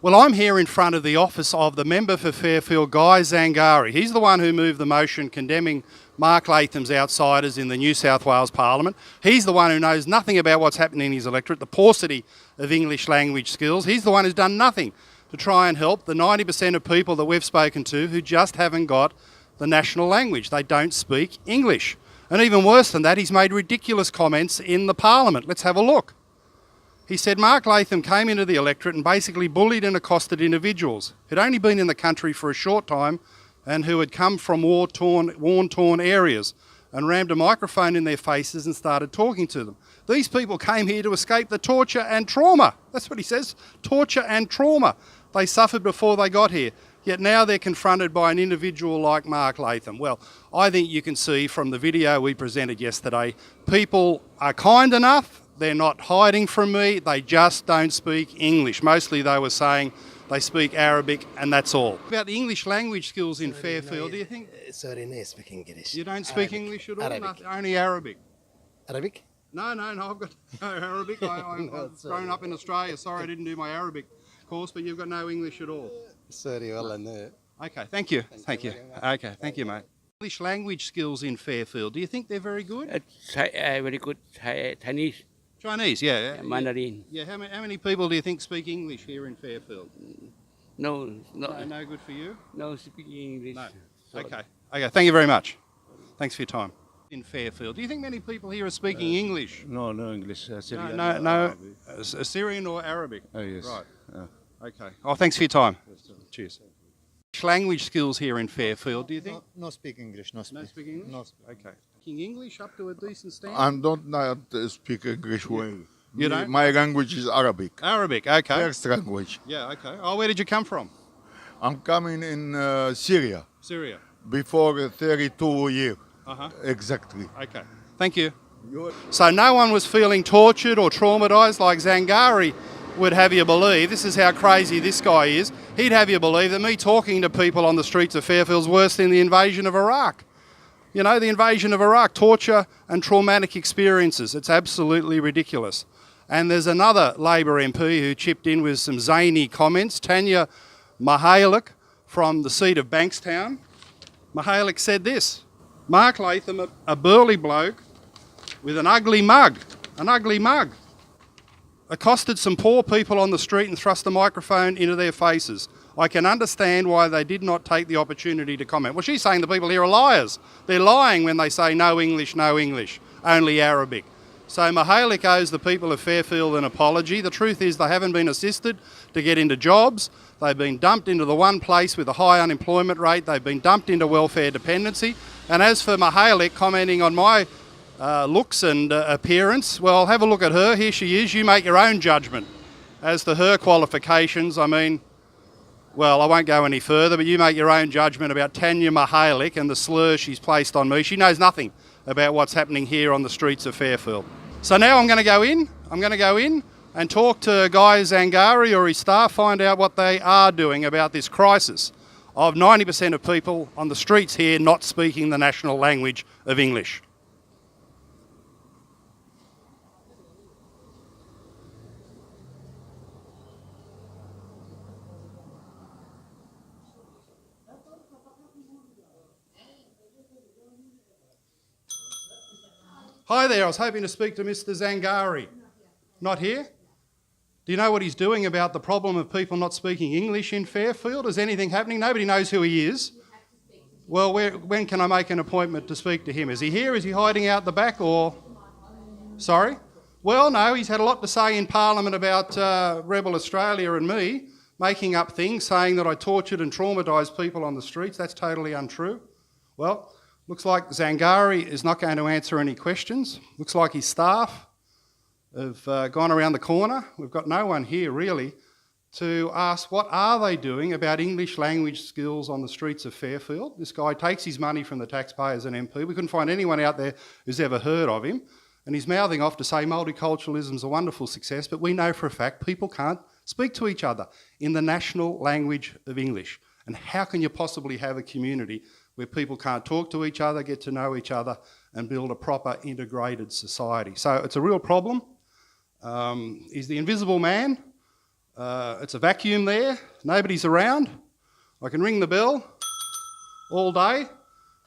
Well, I'm here in front of the office of the member for Fairfield, Guy Zangari. He's the one who moved the motion condemning Mark Latham's outsiders in the New South Wales Parliament. He's the one who knows nothing about what's happening in his electorate, the paucity of English language skills. He's the one who's done nothing to try and help the 90% of people that we've spoken to who just haven't got the national language. They don't speak English. And even worse than that, he's made ridiculous comments in the Parliament. Let's have a look. He said Mark Latham came into the electorate and basically bullied and accosted individuals who'd only been in the country for a short time and who had come from war-torn areas, and rammed a microphone in their faces and started talking to them. These people came here to escape the torture and trauma. That's what he says, torture and trauma they suffered before they got here. Yet now they're confronted by an individual like Mark Latham. Well, I think you can see from the video we presented yesterday, people are kind enough. They're not hiding from me, they just don't speak English. Mostly they were saying they speak Arabic and that's all. About the English language skills in Fairfield, do you think? Sorry, no, I speak English. You don't speak English at all? Arabic. No, only Arabic? Arabic? No, I've got no Arabic. I've grown up in Australia. Sorry I didn't do my Arabic course, but you've got no English at all. Sorry, well, no. Okay, thank you. Thank you. Okay, thank you, mate. English language skills in Fairfield, do you think they're very good? Very good. Chinese. Chinese, yeah. Mandarin. Yeah, how many people do you think speak English here in Fairfield? No good for you? No speaking English. No. Sorry. Okay, thank you very much. Thanks for your time. In Fairfield, do you think many people here are speaking English? No English. Syrian. No, Syrian or Arabic? Oh, yes. Right. Okay. Oh, thanks for your time. Cheers. Language skills here in Fairfield, do you think? No speak English, no speak. No speak English? No speak. Okay. Speaking English up to a decent standard? I don't know to speak English well. You don't? My language is Arabic. Arabic, okay. First language. Yeah, okay. Oh, where did you come from? I'm coming in Syria. Syria. Before 32 years. Exactly. Okay. Thank you. So no one was feeling tortured or traumatised like Zangari would have you believe. This is how crazy this guy is. He'd have you believe that me talking to people on the streets of Fairfield is worse than the invasion of Iraq. You know, the invasion of Iraq, torture and traumatic experiences. It's absolutely ridiculous. And there's another Labor MP who chipped in with some zany comments, Tanya Mahalik from the seat of Bankstown. Mahalik said this, Mark Latham, a burly bloke with an ugly mug, accosted some poor people on the street and thrust a microphone into their faces. I can understand why they did not take the opportunity to comment. Well, she's saying the people here are liars. They're lying when they say no English, only Arabic. So Mahalik owes the people of Fairfield an apology. The truth is they haven't been assisted to get into jobs. They've been dumped into the one place with a high unemployment rate. They've been dumped into welfare dependency. And as for Mahalik commenting on my looks and appearance, well, have a look at her. Here she is. You make your own judgment. As to her qualifications, I mean, well, I won't go any further, but you make your own judgment about Tanya Mahalik and the slur she's placed on me. She knows nothing about what's happening here on the streets of Fairfield. So now I'm going to go in and talk to Guy Zangari or his staff, find out what they are doing about this crisis of 90% of people on the streets here not speaking the national language of English. Hi there, I was hoping to speak to Mr. Zangari. Not here? Do you know what he's doing about the problem of people not speaking English in Fairfield? Is anything happening? Nobody knows who he is. Well, when can I make an appointment to speak to him? Is he here? Is he hiding out the back or...? Sorry? Well, no, he's had a lot to say in Parliament about Rebel Australia and me, making up things, saying that I tortured and traumatised people on the streets. That's totally untrue. Well, looks like Zangari is not going to answer any questions. Looks like his staff have gone around the corner. We've got no one here really to ask what are they doing about English language skills on the streets of Fairfield. This guy takes his money from the taxpayers and MP. We couldn't find anyone out there who's ever heard of him. And he's mouthing off to say multiculturalism is a wonderful success, but we know for a fact people can't speak to each other in the national language of English. And how can you possibly have a community where people can't talk to each other, get to know each other, and build a proper integrated society? So it's a real problem. He's the invisible man. It's a vacuum there, nobody's around. I can ring the bell all day,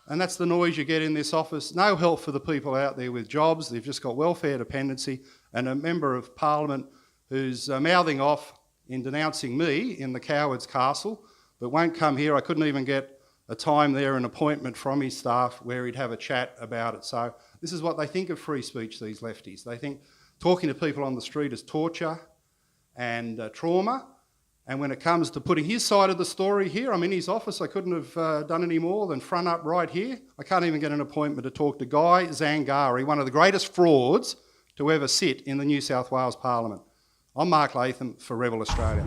and that's the noise you get in this office. No help for the people out there with jobs. They've just got welfare dependency, and a member of parliament who's mouthing off in denouncing me in the Coward's Castle, but won't come here. I couldn't even get a time there, an appointment from his staff where he'd have a chat about it. So this is what they think of free speech, these lefties. They think talking to people on the street is torture and trauma. And when it comes to putting his side of the story here, I'm in his office, I couldn't have done any more than front up right here. I can't even get an appointment to talk to Guy Zangari, one of the greatest frauds to ever sit in the New South Wales Parliament. I'm Mark Latham for Rebel Australia.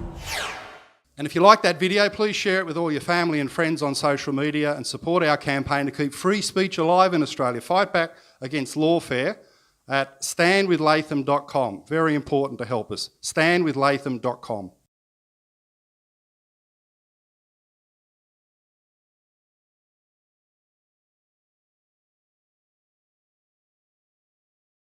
And if you like that video, please share it with all your family and friends on social media and support our campaign to keep free speech alive in Australia. Fight back against lawfare at standwithlatham.com. Very important to help us. Standwithlatham.com.